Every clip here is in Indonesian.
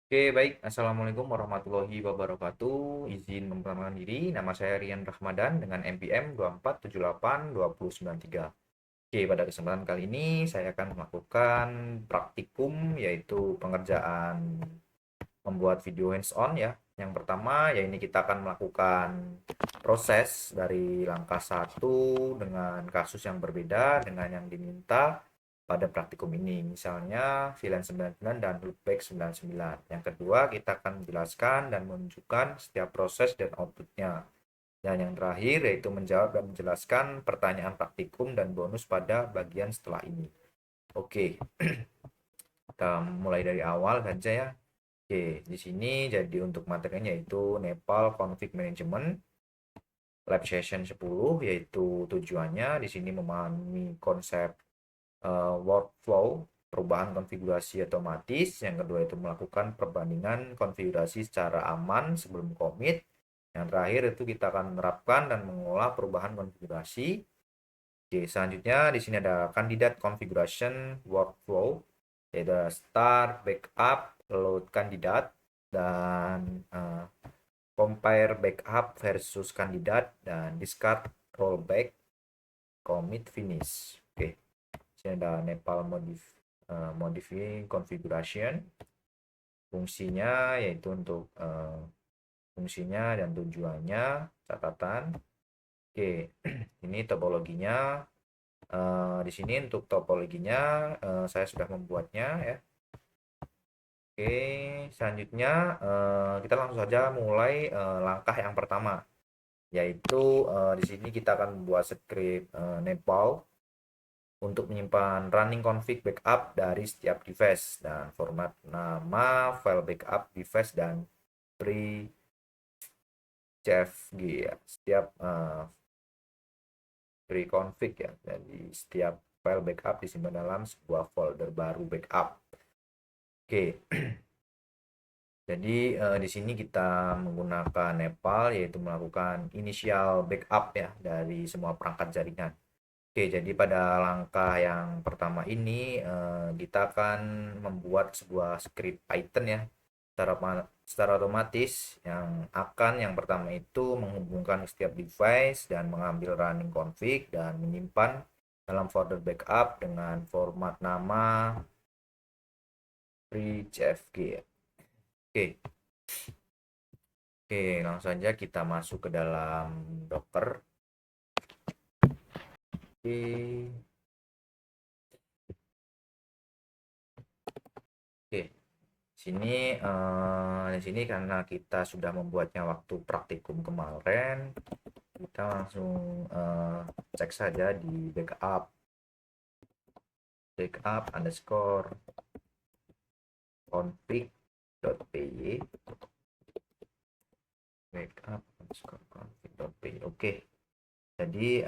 Oke, baik. Assalamualaikum warahmatullahi wabarakatuh. Izin memperkenalkan diri. Nama saya Rian Rahmadan dengan NPM 24782093. Oke, pada kesempatan kali ini saya akan melakukan praktikum, yaitu pengerjaan membuat video hands-on ya. Yang pertama, ya ini kita akan melakukan proses dari langkah satu dengan kasus yang berbeda dengan yang diminta pada praktikum ini. Misalnya VLAN 99 dan loopback 99. Yang kedua, kita akan menjelaskan dan menunjukkan setiap proses dan outputnya. Dan yang terakhir yaitu menjawab dan menjelaskan pertanyaan praktikum dan bonus pada bagian setelah ini. Oke, kita mulai dari awal saja ya. Oke, di sini jadi untuk materinya yaitu Nepal Config Management Lab Session 10, yaitu tujuannya di sini memahami konsep workflow perubahan konfigurasi otomatis. Yang kedua itu melakukan perbandingan konfigurasi secara aman sebelum commit. Yang terakhir itu kita akan menerapkan dan mengolah perubahan konfigurasi. Oke, selanjutnya di sini ada kandidat configuration workflow, yaitu start, backup, load kandidat, dan compare backup versus kandidat, dan discard, rollback, commit, finish. Oke, sini ada Nepal modifying configuration. Fungsinya yaitu untuk fungsinya dan tujuannya, catatan. Oke, ini topologinya. Di sini untuk topologinya saya sudah membuatnya ya. Oke, selanjutnya kita langsung saja mulai langkah yang pertama, yaitu di sini kita akan membuat script Nepal untuk menyimpan running config backup dari setiap device dan format nama file backup device dan pre CFG ya. Setiap pre-config ya. Jadi setiap file backup disimpan dalam sebuah folder baru backup. Oke. Jadi di sini kita menggunakan Nepal yaitu melakukan initial backup ya dari semua perangkat jaringan. Oke, jadi pada langkah yang pertama ini kita akan membuat sebuah script Python ya secara otomatis yang pertama itu menghubungkan setiap device dan mengambil running config dan menyimpan dalam folder backup dengan format nama pre-cfg ya. Oke, oke, langsung saja kita masuk ke dalam Docker. Oke, oke. Di sini karena kita sudah membuatnya waktu praktikum kemarin, kita langsung cek saja di backup underscore config.py, backup underscore config.py. Oke, jadi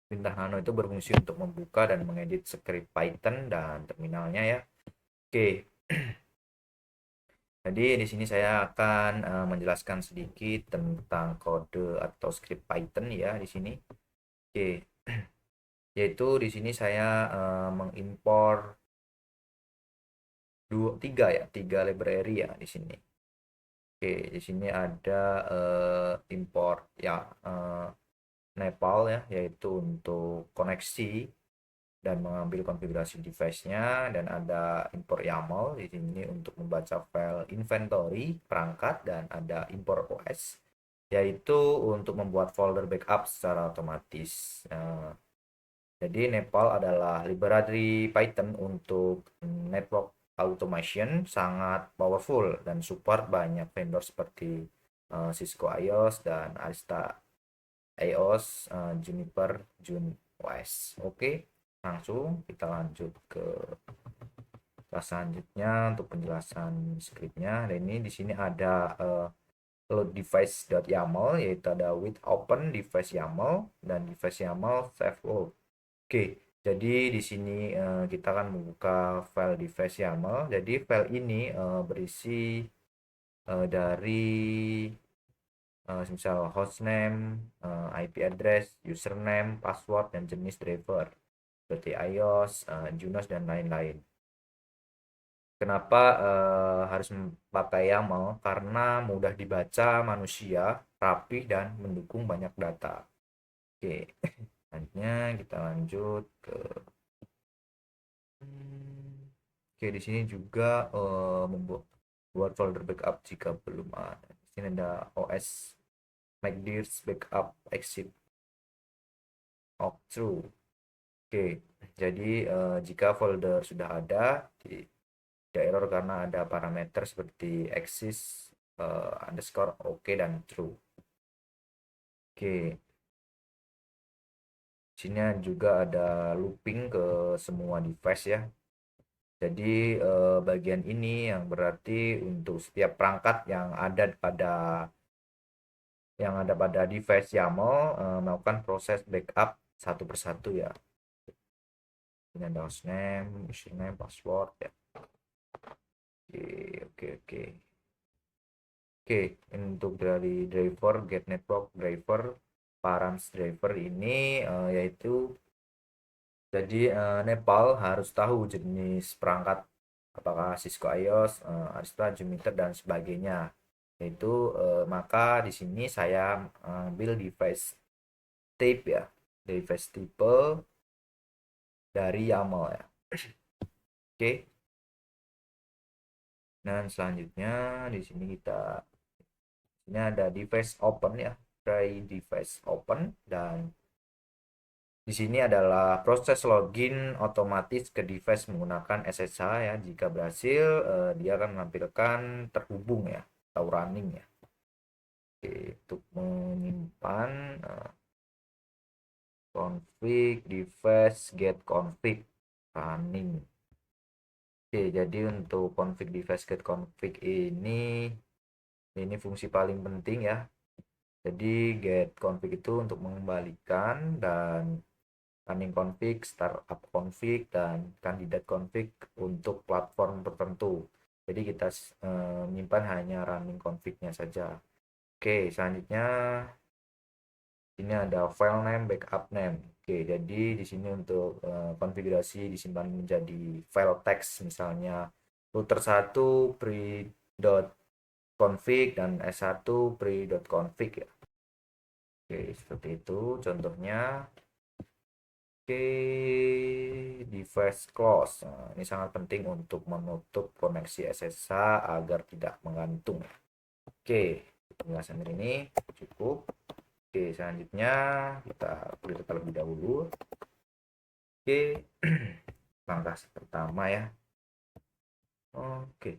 perintah nano itu berfungsi untuk membuka dan mengedit script Python dan terminalnya ya. Oke, jadi di sini saya akan menjelaskan sedikit tentang kode atau script Python ya di sini. Oke, yaitu di sini saya mengimpor tiga library ya di sini. Oke, di sini ada import ya Nepal ya, yaitu untuk koneksi dan mengambil konfigurasi device-nya, dan ada import YAML di sini untuk membaca file inventory perangkat, dan ada import OS yaitu untuk membuat folder backup secara otomatis. Jadi Nepal adalah library Python untuk network automation, sangat powerful dan support banyak vendor seperti Cisco IOS dan Arista IOS, Juniper, JunOS. Oke, langsung kita lanjut ke kelas selanjutnya untuk penjelasan scriptnya. Dan ini di sini ada load device.yaml, yaitu ada with open device YAML dan device YAML save load. Oke, jadi di sini kita akan membuka file device YAML. Jadi file ini berisi dari misal hostname, IP address, username, password, dan jenis driver seperti iOS, Junos, dan lain-lain. Kenapa harus pakai YAML? Karena mudah dibaca manusia, rapih, dan mendukung banyak data. Oke, selanjutnya kita lanjut ke Oke, di sini juga membuat folder backup jika belum ada. Di sini ada OS make this backup exit true. Oke, jadi jika folder sudah ada, tidak error karena ada parameter seperti exist underscore oke dan true. Oke, sini juga ada looping ke semua device ya. Jadi bagian ini yang berarti untuk setiap perangkat yang ada pada device YAML melakukan proses backup satu persatu ya. Ini ada hostname, username, password ya. Oke, oke, oke. Oke, untuk dari driver get network driver params driver ini yaitu jadi Nepal harus tahu jenis perangkat apakah Cisco iOS, Arista, Jupyter dan sebagainya. Yaitu maka di sini saya ambil device type ya, device tipe dari YAML ya. Oke. Dan selanjutnya di sini ini ada device open ya, try device open, dan di sini adalah proses login otomatis ke device menggunakan SSH ya. Jika berhasil, dia akan menampilkan terhubung ya atau running ya. Oke, untuk menyimpan config device get config running. Oke, jadi untuk config device get config ini fungsi paling penting ya. Jadi get config itu untuk mengembalikan, dan running config, startup config, dan kandidat config untuk platform tertentu. Jadi kita menyimpan hanya running config-nya saja. Oke, selanjutnya ini ada file name, backup name. Oke, jadi di sini untuk konfigurasi disimpan menjadi file text, misalnya router 1 pre.config dan S1 pre.config ya. Oke, seperti itu contohnya. Oke, device close. Nah, ini sangat penting untuk menutup koneksi SSH agar tidak menggantung. Oke, penjelasan ini cukup. Oke, selanjutnya kita clear terlebih dahulu. Oke, langkah pertama ya. Oke,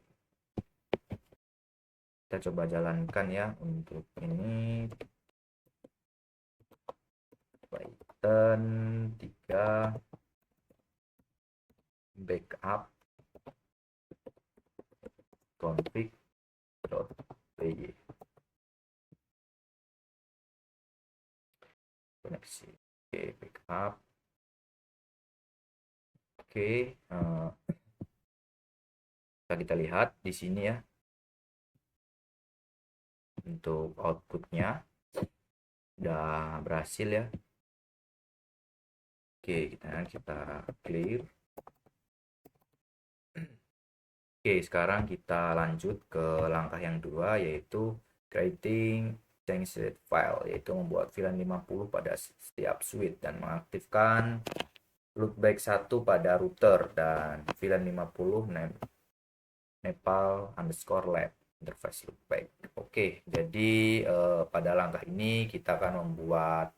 kita coba jalankan ya untuk ini. Python 3 backup config.py koneksi. Oke, backup. Oke, kita lihat di sini ya untuk outputnya udah berhasil ya. Oke, kita clear. Oke, sekarang kita lanjut ke langkah yang kedua, yaitu creating changed file, yaitu membuat VLAN 50 pada setiap switch dan mengaktifkan loopback 1 pada router dan VLAN 50 Nepal underscore lab interface loopback. Oke, jadi pada langkah ini kita akan membuat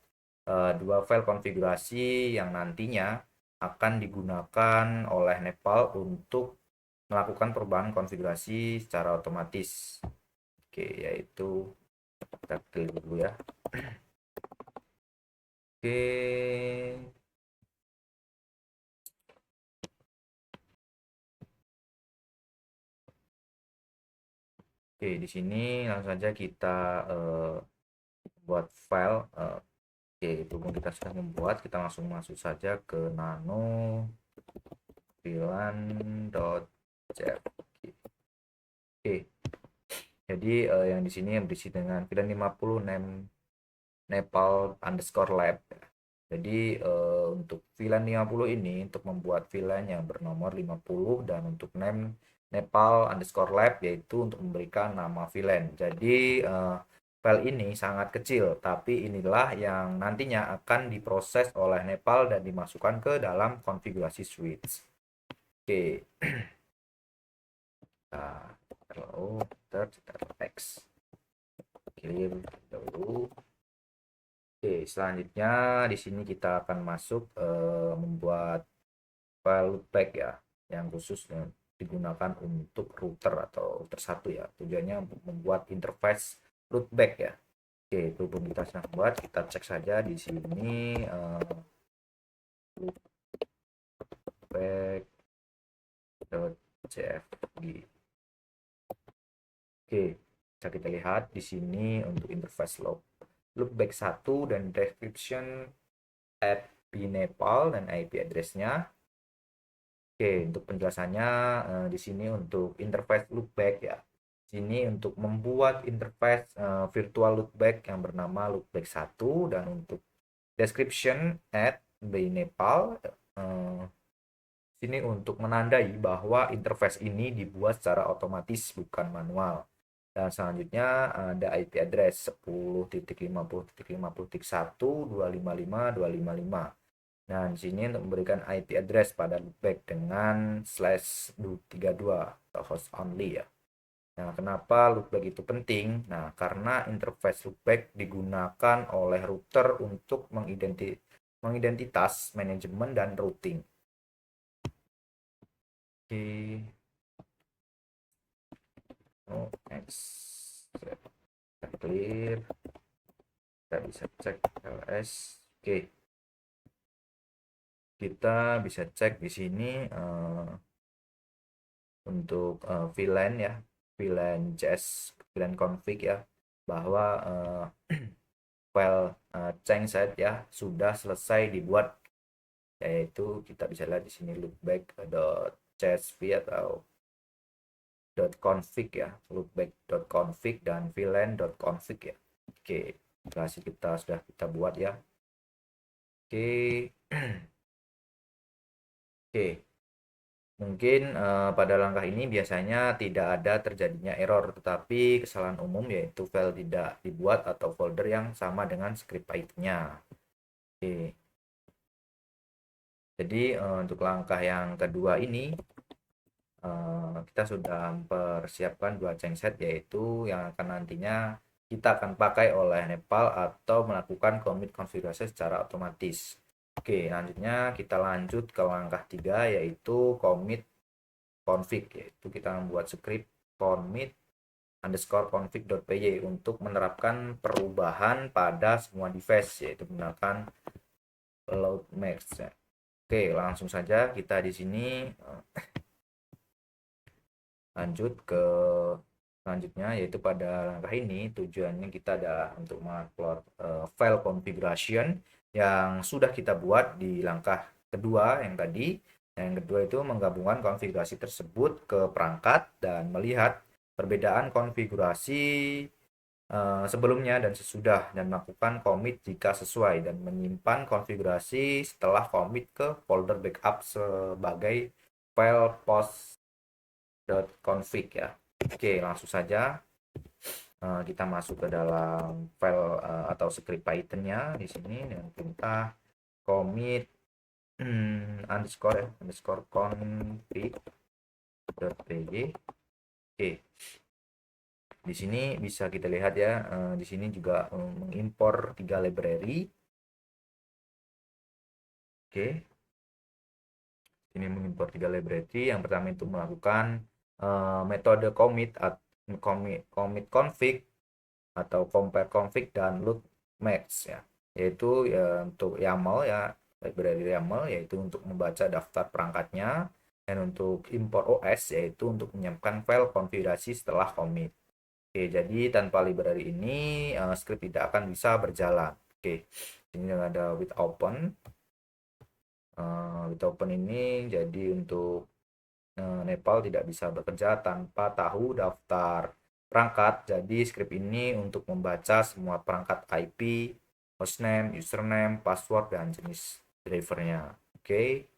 dua file konfigurasi yang nantinya akan digunakan oleh Nepal untuk melakukan perubahan konfigurasi secara otomatis. Oke, yaitu kita klik dulu ya. Oke. Oke, di sini langsung saja kita buat file. Oke, berhubung kita sudah membuat, kita langsung masuk saja ke nano VLAN.jpg. Oke, jadi yang di sini yang berisi dengan VLAN 50 Nepal underscore lab. Jadi untuk VLAN 50 ini untuk membuat VLAN yang bernomor 50 dan untuk name Nepal_lab yaitu untuk memberikan nama VLAN. Jadi file ini sangat kecil, tapi inilah yang nantinya akan diproses oleh Nepal dan dimasukkan ke dalam konfigurasi switch. Oke. Nah, hello, text clear dulu. Oke, selanjutnya di sini kita akan masuk membuat file loopback ya, yang khusus digunakan untuk router atau router satu ya. Tujuannya untuk membuat interface loopback ya. Oke, itu belum kita sedang buat. Kita cek saja di sini loopback.jfg. Oke, bisa kita lihat di sini untuk interface loopback 1 dan description at Nepal dan IP address-nya. Oke, untuk penjelasannya di sini untuk interface loopback ya. Sini untuk membuat interface virtual loopback yang bernama loopback 1 dan untuk description at Nepal sini untuk menandai bahwa interface ini dibuat secara otomatis bukan manual. Dan selanjutnya ada IP address 10.50.50.1.255.255. Nah, di sini untuk memberikan IP address pada loopback dengan /32 atau host only ya. Nah, kenapa loopback itu penting? Nah, karena interface loopback digunakan oleh router untuk mengidentitas manajemen dan routing. Oke. Oh, next. Clear. Kita bisa cek ls. Oke. Kita bisa cek di sini untuk VLAN ya, VLAN JS, VLAN config ya, bahwa file changset ya sudah selesai dibuat, yaitu kita bisa lihat di sini loopback.csv atau .config ya, loopback.config dan VLAN.config ya. Oke, berhasil sudah kita buat ya. Oke. Oke. Mungkin pada langkah ini biasanya tidak ada terjadinya error, tetapi kesalahan umum yaitu file tidak dibuat atau folder yang sama dengan script Python-nya. Oke. Jadi untuk langkah yang kedua ini kita sudah mempersiapkan dua genset yaitu yang akan nantinya kita akan pakai oleh Nepal atau melakukan commit konfigurasi secara otomatis. Oke, selanjutnya kita lanjut ke langkah 3 yaitu commit config, yaitu kita membuat script commit_config.py untuk menerapkan perubahan pada semua device yaitu menggunakan load max ya. Oke, langsung saja kita di sini lanjut ke selanjutnya, yaitu pada langkah ini tujuannya kita adalah untuk mengupload file configuration yang sudah kita buat di langkah kedua yang tadi. Yang kedua itu menggabungkan konfigurasi tersebut ke perangkat dan melihat perbedaan konfigurasi sebelumnya dan sesudah dan melakukan commit jika sesuai dan menyimpan konfigurasi setelah commit ke folder backup sebagai file post.config ya. Oke, langsung saja kita masuk ke dalam file atau script Python-nya di sini dengan perintah commit underscore config.py. Oke, di sini bisa kita lihat ya, di sini juga mengimpor 3 library. Oke, ini mengimpor 3 library. Yang pertama itu melakukan metode commit config atau compare config dan load max ya, yaitu ya, untuk YAML ya, library YAML yaitu untuk membaca daftar perangkatnya, dan untuk import OS yaitu untuk menyiapkan file konfigurasi setelah commit. Oke, jadi tanpa library ini script tidak akan bisa berjalan. Oke, ini ada with open. With open ini jadi untuk Nepal tidak bisa bekerja tanpa tahu daftar perangkat. Jadi script ini untuk membaca semua perangkat IP hostname, username, password, dan jenis drivernya. Oke,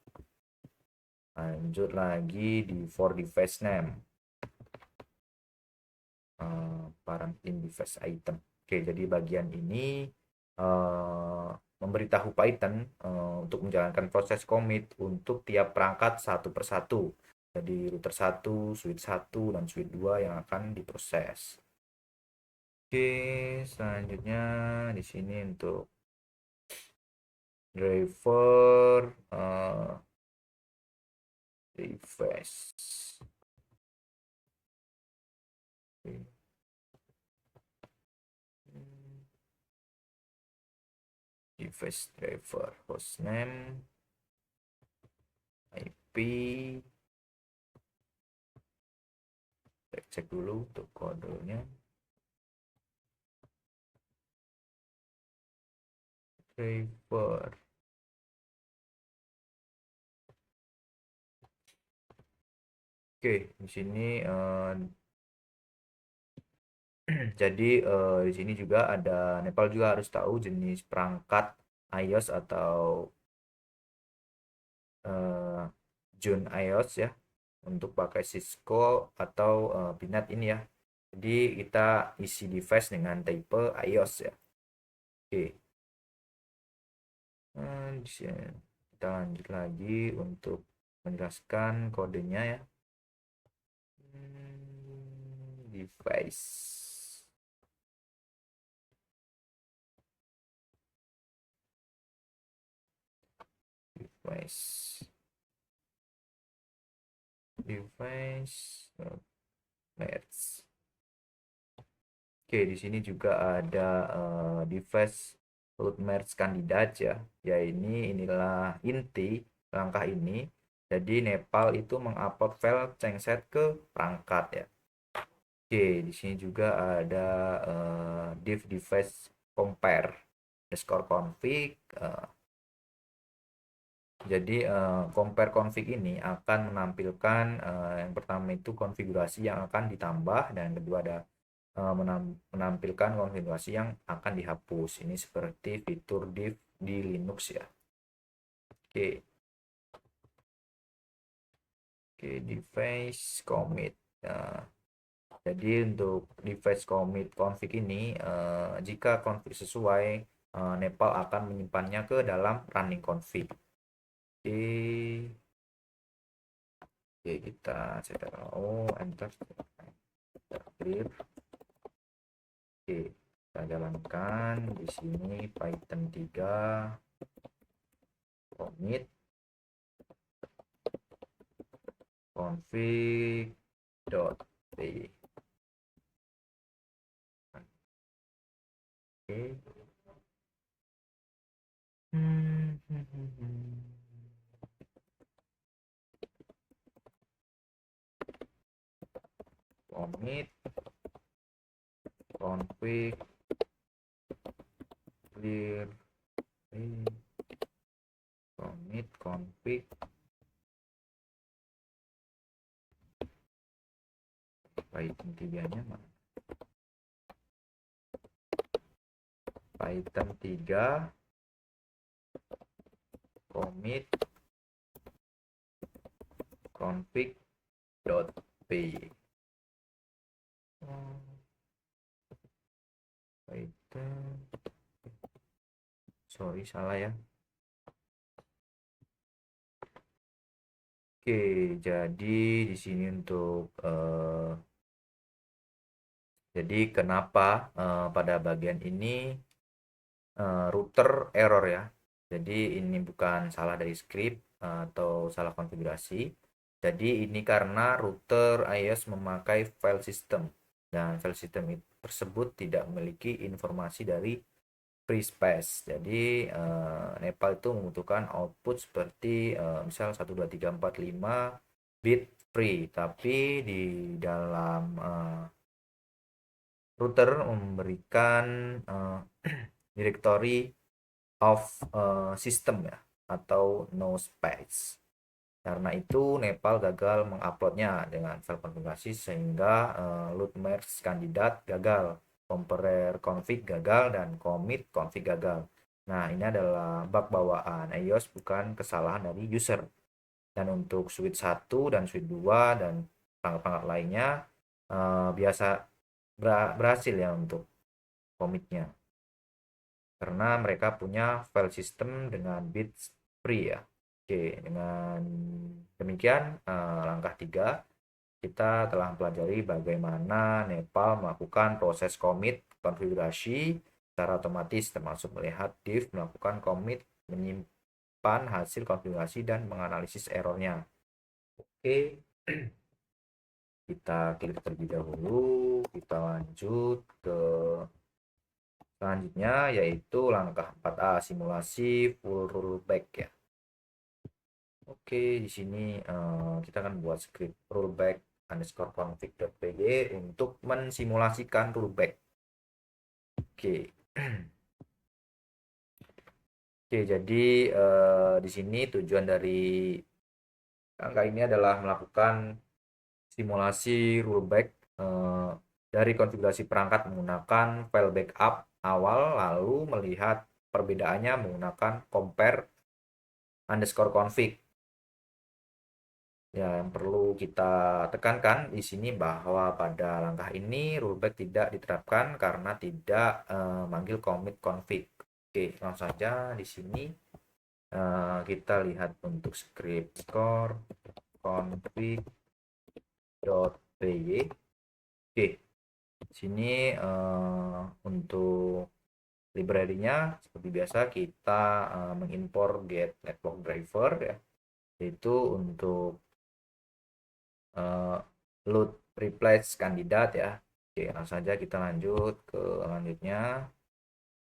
lanjut lagi di for device name, parent in device item. Oke, jadi bagian ini memberitahu Python untuk menjalankan proses commit untuk tiap perangkat satu persatu. Jadi router 1, switch 1, dan switch 2 yang akan diproses. Oke, selanjutnya di sini untuk driver device. Device driver hostname, IP. Cek dulu untuk kodenya. Driver. Oke, di sini jadi di sini juga ada Nepal juga harus tahu jenis perangkat iOS atau June iOS ya, untuk pakai Cisco atau Pinat ini ya. Jadi kita isi device dengan tipe iOS ya. Oke. Di sini kita lanjut lagi untuk menjelaskan kodenya ya. Device. Device merge. Oke, di sini juga ada device root merge kandidat ya. Ya inilah inti langkah ini. Jadi Nepal itu mengupload file changset ke perangkat ya. Oke, di sini juga ada div device compare underscore config. Jadi compare config ini akan menampilkan yang pertama itu konfigurasi yang akan ditambah, dan yang kedua ada menampilkan konfigurasi yang akan dihapus. Ini seperti fitur div di Linux ya. Oke. Oke, device commit. Nah, jadi untuk device commit config ini jika config sesuai, Nepal akan menyimpannya ke dalam running config. Oke. Oke, kita cetak enter clear. Oke, kita jalankan di sini Python 3 commit config.p. Oke. Commit config clear commit config Python 3 nya mana? Python 3 commit config.p. Python, sorry salah ya. Oke, jadi di sini untuk jadi kenapa pada bagian ini router error ya. Jadi ini bukan salah dari script atau salah konfigurasi. Jadi ini karena router iOS memakai file system, dan file system tersebut tidak memiliki informasi dari free space. Jadi Nepal itu membutuhkan output seperti misal 1 2 3 4 5 bit free, tapi di dalam router memberikan directory of system ya, atau no space. Karena itu Nepal gagal menguploadnya dengan file konfigurasi, sehingga load merge kandidat gagal, compare config gagal, dan commit config gagal. Nah, ini adalah bug bawaan iOS, bukan kesalahan dari user. Dan untuk Switch 1 dan Switch 2 dan perangkat-perangkat lainnya biasa berhasil ya untuk komitnya. Karena mereka punya file system dengan bits free ya. Oke, dengan demikian langkah 3 kita telah mempelajari bagaimana Nepal melakukan proses commit konfigurasi secara otomatis, termasuk melihat div, melakukan commit, menyimpan hasil konfigurasi dan menganalisis errornya. Oke, kita klik terlebih dahulu, kita lanjut ke selanjutnya, yaitu langkah 4A, simulasi full rollback ya. Oke, di sini kita akan buat script rollback underscore config.py untuk mensimulasikan rollback. Oke. Oke, jadi di sini tujuan dari angka ini adalah melakukan simulasi rollback eh, dari konfigurasi perangkat menggunakan file backup awal, lalu melihat perbedaannya menggunakan compare underscore config. Ya, yang perlu kita tekankan di sini bahwa pada langkah ini rollback tidak diterapkan karena tidak manggil commit config. Oke, langsung saja di sini kita lihat untuk script core config.py. Oke, di sini untuk library-nya seperti biasa kita mengimpor get network driver ya, yaitu untuk uh, load replace kandidat ya. Oke, langsung saja kita lanjut ke lanjutnya.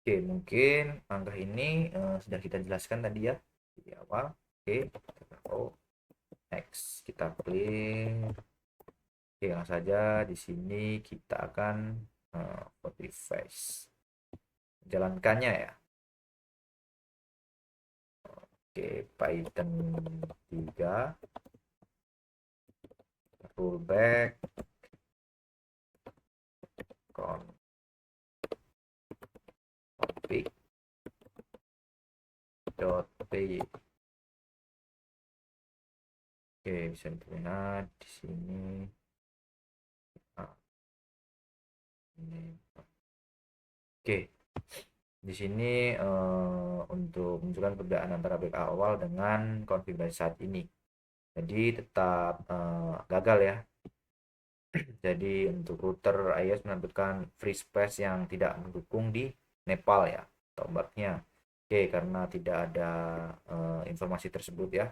Oke, mungkin angka ini sudah kita jelaskan tadi ya di awal. Oke, kita taruh next, kita clear. Oke, langsung saja di sini kita akan copy paste jalankannya ya. Oke, Python 3 rollback config.py. Oke, bisa dilihat di sini. Nah, ini. Oke, di sini untuk menunjukkan perbedaan antara backup awal dengan konfigurasi saat ini. Jadi tetap gagal ya. Jadi untuk router iOS menampilkan free space yang tidak mendukung di Nepal ya, tombaknya. Oke, karena tidak ada informasi tersebut ya.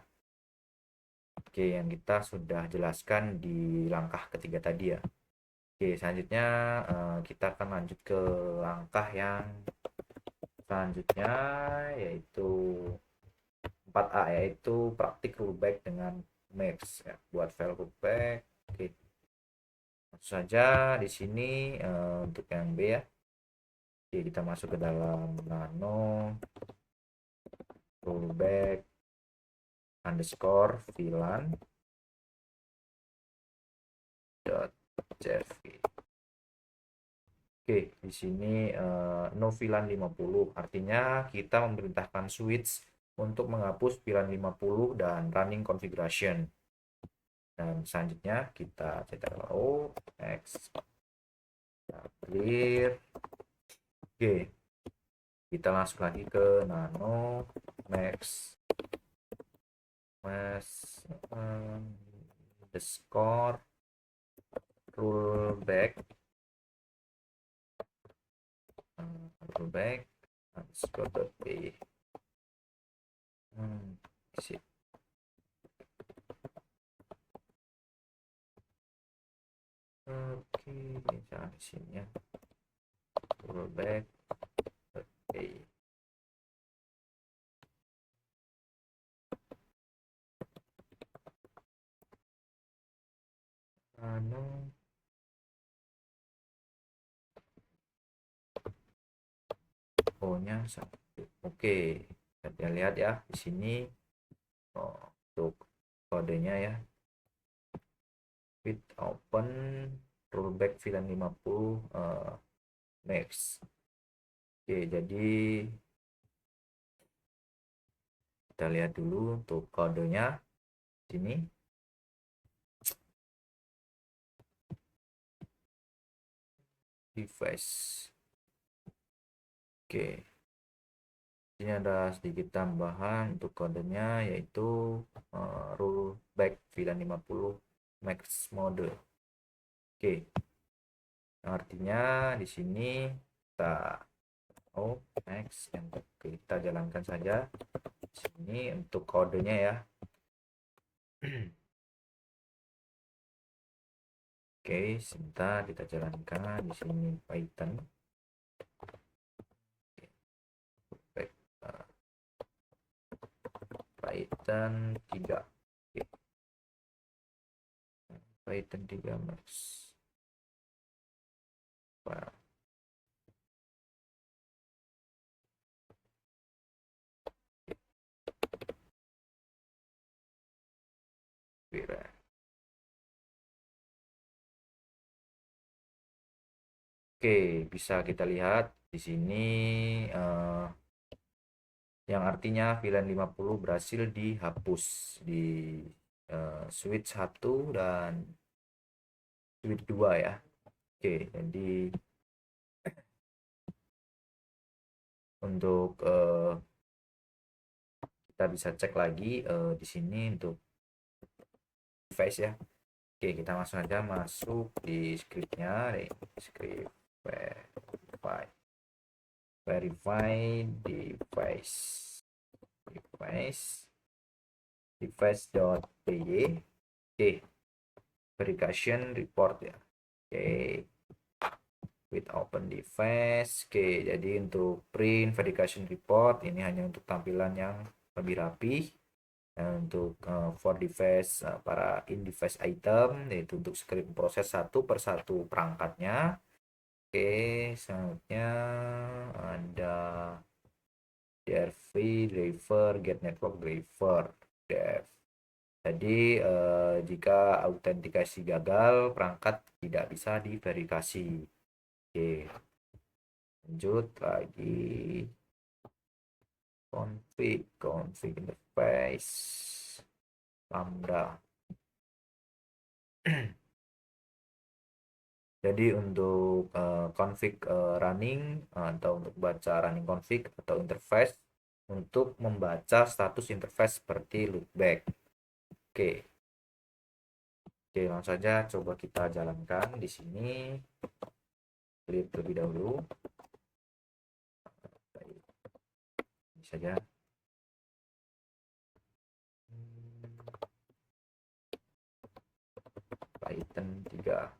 Oke, yang kita sudah jelaskan di langkah ketiga tadi ya. Oke, selanjutnya kita akan lanjut ke langkah yang selanjutnya, yaitu 4A, yaitu praktik rollback dengan Max ya. Buat file rollback. Oke, langsung saja di sini untuk yang B ya. Oke, kita masuk ke dalam nano rollback underscore VLAN dot .jv. Oke, di sini no VLAN 50, artinya kita memerintahkan switch untuk menghapus VLAN 50 dan running configuration. Dan selanjutnya kita cetak O, X, clear. Oke, kita langsung lagi ke nano max underscore rollback rollback underscore .p. Sip. Oke, jangan di sini ya. Rollback .p. Nano O-nya 1. Oke, kita lihat ya di sini untuk kodenya ya. With open rollback VLAN 50 max. Oke, jadi Kita lihat dulu untuk kodenya sini. Device. Oke. Ini ada sedikit tambahan untuk kodenya, yaitu rollback VLAN 50 max mode. Oke. Artinya di sini kita max enter. Oke, kita jalankan saja. Di sini untuk kodenya ya. Oke, sebentar kita jalankan di sini Python. Python 3. Oke. Python 3 max. Wow. Oke, bisa kita lihat di sini yang artinya VLAN 50 berhasil dihapus di switch 1 dan switch 2 ya. Oke, jadi untuk kita bisa cek lagi di sini untuk device ya. Oke, kita langsung aja masuk di scriptnya, script verify device.py. Oke, verification report ya. Oke, with open device. Oke, jadi untuk print verification report ini hanya untuk tampilan yang lebih rapi. Untuk for device para in device item, yaitu untuk script proses satu persatu perangkatnya. Oke, selanjutnya ada DRV driver, get network driver, dev. Jadi jika autentikasi gagal, perangkat tidak bisa diverifikasi. Oke, lanjut lagi. Config interface lambda. Jadi untuk config running atau untuk baca running config atau interface untuk membaca status interface seperti loopback. Oke. Oke, langsung saja coba kita jalankan di sini. Clear terlebih dahulu. Ini saja. Python 3.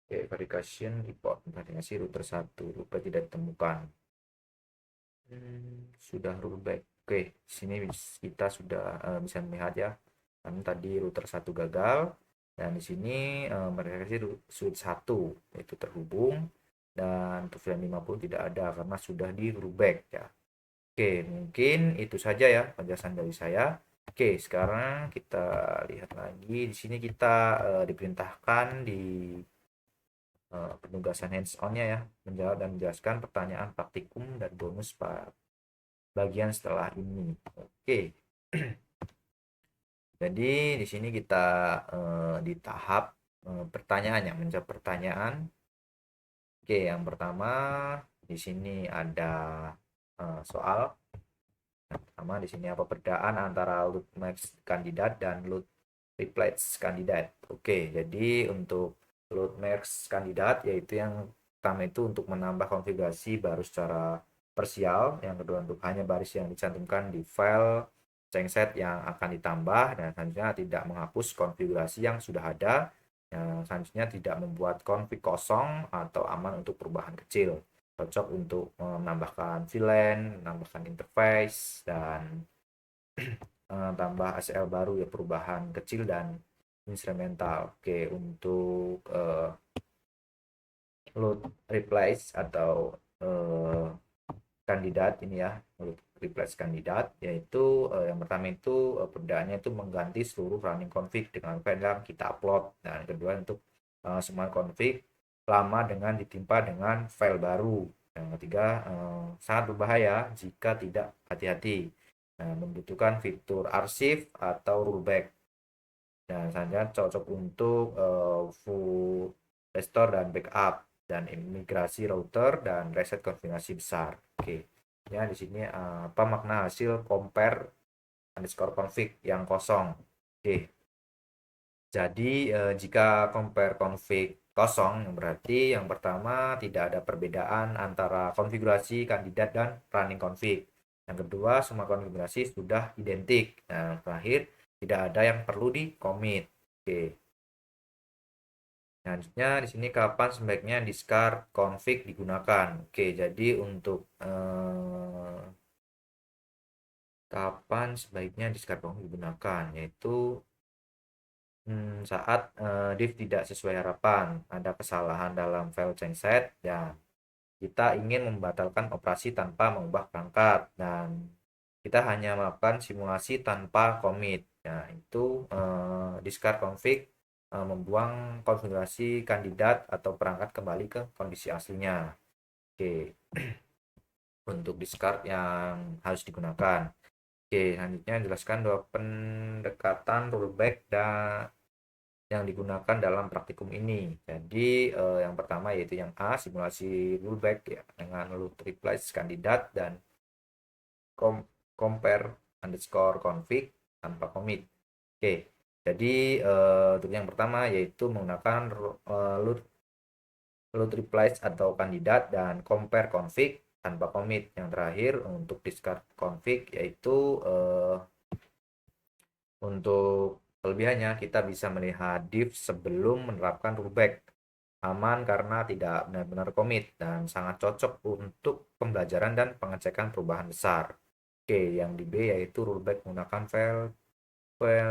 Oke, verification report verifikasi router 1, router tidak ditemukan. Sudah rollback. Oke, sini kita sudah bisa melihat ya. Kan tadi router 1 gagal dan di sini verifikasi switch 1 yaitu terhubung dan untuk VLAN 50 tidak ada karena sudah di rollback ya. Oke, mungkin itu saja ya penjelasan dari saya. Oke, sekarang kita lihat lagi di sini kita diperintahkan di penugasan hands-on-nya ya, menjawab dan menjelaskan pertanyaan praktikum dan bonus bagian setelah ini. Oke. Jadi di sini kita di tahap pertanyaannya, menjawab pertanyaan. Oke, yang pertama di sini ada soal. Yang pertama di sini apa perbedaan antara load max kandidat dan load replace kandidat. Oke, jadi untuk load max kandidat yaitu yang pertama itu untuk menambah konfigurasi baru secara parsial, yang kedua untuk hanya baris yang dicantumkan di file changset yang akan ditambah, dan selanjutnya tidak menghapus konfigurasi yang sudah ada, yang selanjutnya tidak membuat config kosong atau aman untuk perubahan kecil, cocok untuk menambahkan VLAN, menambahkan interface, dan tambah ACL baru ya, perubahan kecil dan instrumental. Oke, untuk load replace atau kandidat ini ya, load replace kandidat, yaitu yang pertama itu perbedaannya itu mengganti seluruh running config dengan file yang kita upload, dan kedua untuk semua config lama dengan ditimpa dengan file baru. Yang ketiga sangat berbahaya jika tidak hati-hati. Nah, membutuhkan fitur arsip atau rollback. Nah, saja cocok untuk full restore dan backup dan migrasi router dan reset konfigurasi besar. Oke. Ya, di sini apa makna hasil compare underscore config yang kosong. Oke. Jadi jika compare config kosong, berarti yang pertama tidak ada perbedaan antara konfigurasi kandidat dan running config. Yang kedua, semua konfigurasi sudah identik. Nah, terakhir, tidak ada yang perlu di commit. Oke. Selanjutnya di sini kapan sebaiknya discard config digunakan. Oke, jadi untuk kapan sebaiknya discard config digunakan, yaitu saat div tidak sesuai harapan, ada kesalahan dalam file changeset, dan kita ingin membatalkan operasi tanpa mengubah perangkat, dan kita hanya melakukan simulasi tanpa commit. Nah, itu discard config membuang konfigurasi kandidat atau perangkat kembali ke kondisi aslinya. Oke, untuk discard yang harus digunakan. Oke, selanjutnya jelaskan dua pendekatan rollback dan yang digunakan dalam praktikum ini. Jadi yang pertama yaitu yang A, simulasi rollback ya dengan load replace kandidat dan compare underscore config tanpa commit. Oke, jadi untuk yang pertama yaitu menggunakan load replace atau kandidat dan compare config tanpa commit. Yang terakhir untuk discard config yaitu untuk kelebihannya kita bisa melihat div sebelum menerapkan rollback, aman karena tidak benar-benar komit dan sangat cocok untuk pembelajaran dan pengecekan perubahan besar. Oke, yang di B yaitu rollback menggunakan file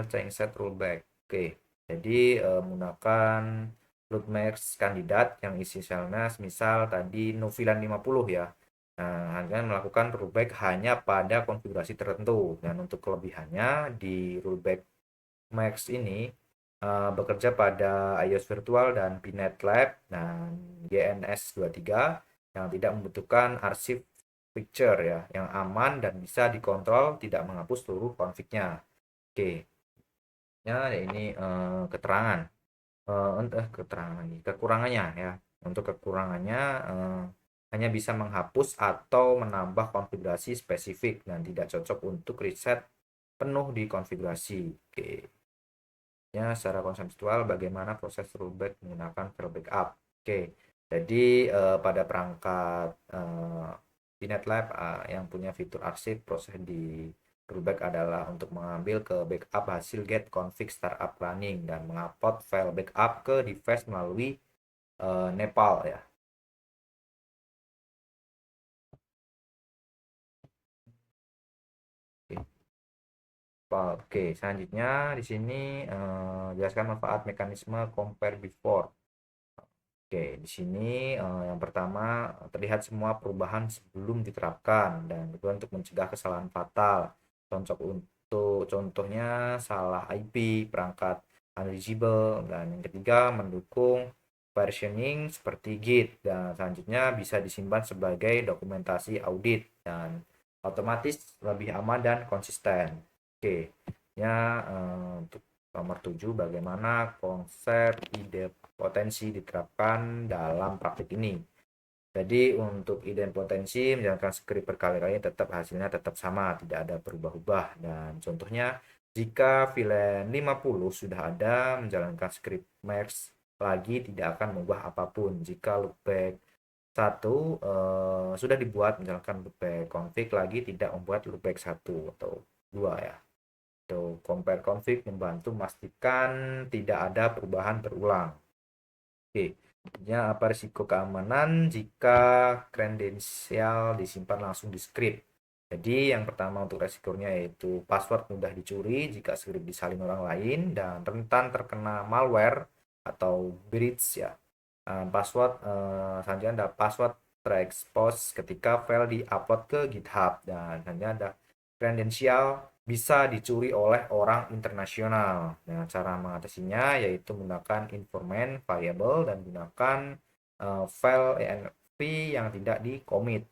changeset rollback. Oke, jadi menggunakan loadmax kandidat yang isi filenya misal tadi Novilan 50 ya. Nah, hanya melakukan rollback hanya pada konfigurasi tertentu, dan untuk kelebihannya di rollback Max ini bekerja pada iOS virtual dan Pinet Lab dan GNS23 yang tidak membutuhkan arsip picture ya, yang aman dan bisa dikontrol tidak menghapus seluruh konfignya. Oke, ya ini keterangan keterangan lagi kekurangannya ya. Untuk kekurangannya hanya bisa menghapus atau menambah konfigurasi spesifik dan tidak cocok untuk riset penuh di konfigurasi. Oke. Ya, secara konseptual bagaimana proses rollback menggunakan file backup. Oke, jadi pada perangkat di NetLab yang punya fitur arsip, proses di rollback adalah untuk mengambil ke backup hasil get config startup running dan mengupload file backup ke device melalui Nepal ya. Oke, Oke, selanjutnya di sini jelaskan manfaat mekanisme compare before. Oke, di sini yang pertama terlihat semua perubahan sebelum diterapkan dan kedua untuk mencegah kesalahan fatal. Contohnya salah IP, perangkat unreachable, dan yang ketiga mendukung versioning seperti Git, dan selanjutnya bisa disimpan sebagai dokumentasi audit dan otomatis lebih aman dan konsisten. Oke, ya untuk nomor 7 bagaimana konsep ide potensi diterapkan dalam praktik ini. Jadi untuk idempotensi menjalankan skrip berkali-kali tetap hasilnya tetap sama, tidak ada berubah-ubah. Dan contohnya jika VLAN 50 sudah ada menjalankan skrip max lagi tidak akan mengubah apapun. Jika loopback satu sudah dibuat menjalankan loopback config lagi tidak membuat loopback satu atau dua ya. Atau compare config membantu memastikan tidak ada perubahan berulang. Oke, ya apa risiko keamanan jika kredensial disimpan langsung di script? Jadi yang pertama untuk resikonya yaitu password mudah dicuri jika script disalin orang lain dan rentan terkena malware atau breach ya. Password selanjutnya ada password terekspos ketika file diupload ke GitHub, dan selanjutnya ada kredensial bisa dicuri oleh orang internasional. Nah, cara mengatasinya yaitu menggunakan informant variable dan gunakan file env yang tidak di commit.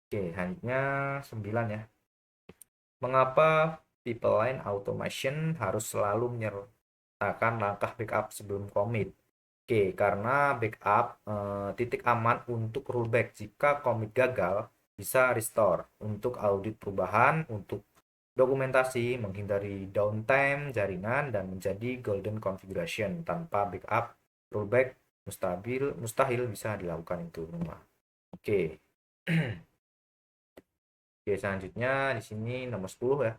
Oke, selanjutnya 9 ya. Mengapa pipeline automation harus selalu menyertakan langkah backup sebelum commit? Oke, karena backup titik aman untuk rollback jika commit gagal bisa restore untuk audit perubahan, untuk dokumentasi, menghindari downtime jaringan dan menjadi golden configuration. Tanpa backup rollback mustahil bisa dilakukan itu semua. Oke. Oke, selanjutnya di sini nomor 10 ya.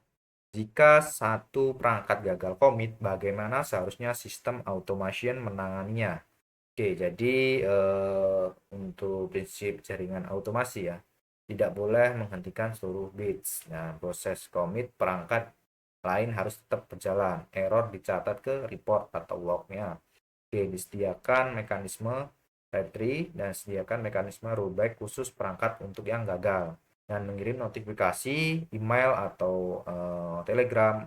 Jika satu perangkat gagal commit, bagaimana seharusnya sistem automation menanganinya? Oke, jadi untuk prinsip jaringan otomasi ya, tidak boleh menghentikan seluruh bits. Nah, proses commit perangkat lain harus tetap berjalan. Error dicatat ke report atau lognya. Oke, disediakan mekanisme retry dan sediakan mekanisme rollback khusus perangkat untuk yang gagal dan mengirim notifikasi email atau telegram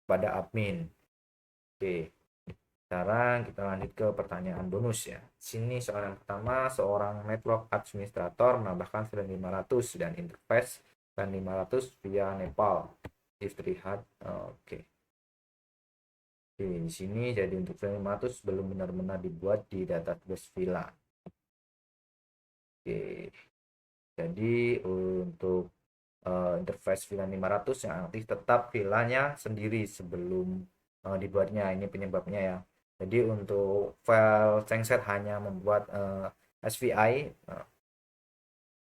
pada admin. Oke, sekarang kita lanjut ke pertanyaan bonus ya. Sini soal yang pertama, seorang network administrator menambahkan VLAN 500 dan interface VLAN 500 via Nepal. Istirahat. Oke. Oke, di sini jadi untuk VLAN 500 belum benar-benar dibuat di database VLAN. Oke. Jadi untuk interface VLAN 500 yang aktif tetap VLAN-nya sendiri sebelum dibuatnya. Ini penyebabnya ya. Jadi untuk file Changset hanya membuat SVI,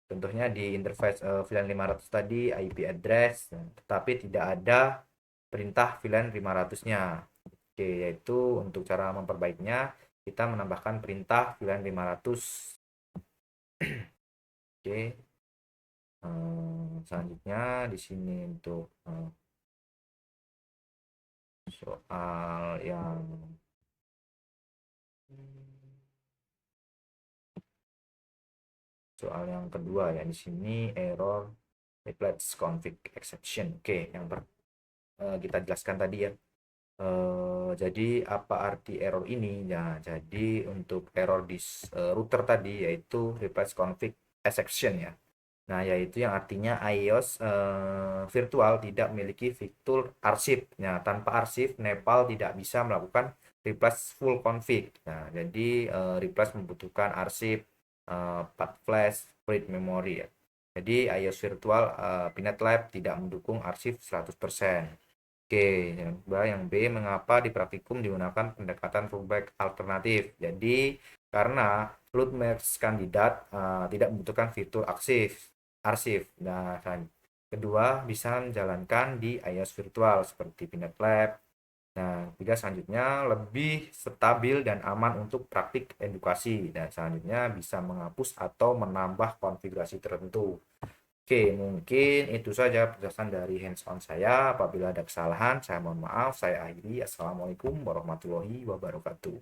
contohnya di interface VLAN 500 tadi IP address, tetapi tidak ada perintah VLAN 500-nya. Oke, yaitu untuk cara memperbaikinya kita menambahkan perintah VLAN 500. Oke, selanjutnya di sini untuk soal yang kedua ya, di sini error replace config exception. Oke, kita jelaskan tadi ya. Jadi apa arti error ini ya? Jadi untuk error di router tadi yaitu replace config exception ya. Nah, yaitu yang artinya iOS virtual tidak memiliki fitur arsip. Nah, tanpa arsip Nepal tidak bisa melakukan replace full config. Nah, jadi replace membutuhkan arsip, path flash, read memory ya. Jadi iOS virtual Pinet Lab tidak mendukung arsip 100%. Oke, yang B, mengapa di praktikum digunakan pendekatan rollback alternatif? Jadi, karena load match kandidat tidak membutuhkan fitur arsip. Nah, kedua, bisa menjalankan di iOS virtual seperti Pinet Lab. Nah, tiga, selanjutnya lebih stabil dan aman untuk praktik edukasi. Dan selanjutnya bisa menghapus atau menambah konfigurasi tertentu. Oke, mungkin itu saja penjelasan dari hands-on saya. Apabila ada kesalahan, saya mohon maaf. Saya akhiri. Assalamualaikum warahmatullahi wabarakatuh.